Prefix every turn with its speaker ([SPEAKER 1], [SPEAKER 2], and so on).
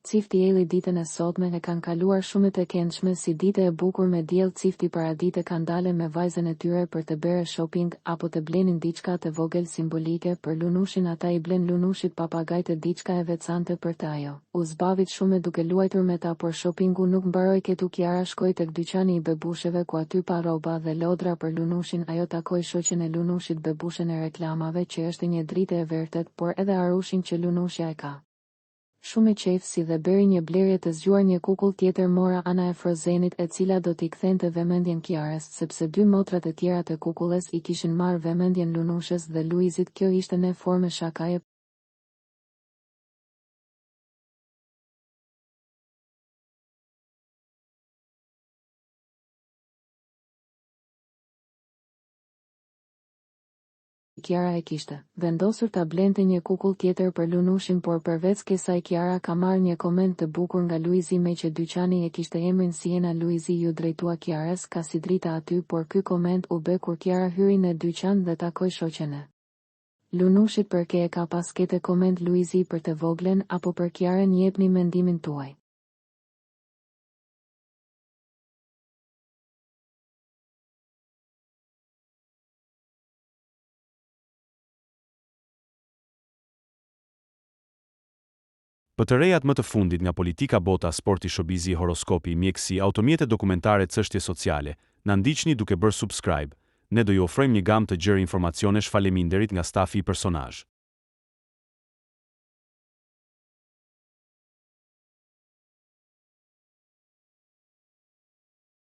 [SPEAKER 1] Cifti Eli ditën e sotme e kanë kaluar shumë të këndshme si ditë e bukur me diell. Cifti paradite kanë dalë me vajzën e tyre për të bërë shopping apo të blenin diçka të vogël simbolike për Lunushin. Ata i blen Lunushit papagajt e diçka e veçantë për të ajo. U zbavit shumë duke luajtur me ta, por shoppingu nuk mbaroi këtu. Kiara shkoi tek dyqani i bebusheve ku aty pa rroba dhe lodra për Lunushin. Ajo takoi shoqen e Lunushit, bebushën e reklamave, që është një dritë e vërtet, por edhe Arushin që Lunushja e ka. Shumë i qejf si dhe bëri një blerje të zgjuar një kukull tjetër. Mora ana e Frozenit, e cila do t'i kthente vëmendjen Kiarës, sepse dy motrat e tjera të kukulles i kishin marrë vëmendjen Lunushës dhe Luizit. Kjo ishte në formë shakaje. Kiara e kishte vendosur ta blente një kukull tjetër për Lunushin, por përveç kësaj Kiara ka marrë një koment të bukur nga Luizi, me që dyqani e kishte emrin Siena. Luizi ju drejtua Kiarës, ka si drita aty, por ky koment u bë kur Kiara hyri në dyqan dhe takoi shoqen e Lunushit. Për ke e ka pas këtë koment Luizi për të voglen apo për Kiarën? Jepni mendimin tuaj.
[SPEAKER 2] Për të rejat më të fundit nga politika, bota, sporti, showbizi, horoskopi, mjekësi, automjete dokumentare, çështje sociale, na ndiqni duke bërë subscribe. Ne do ju ofrojmë një gamë të gjerë informacionesh. Faleminderit nga stafi i personazh.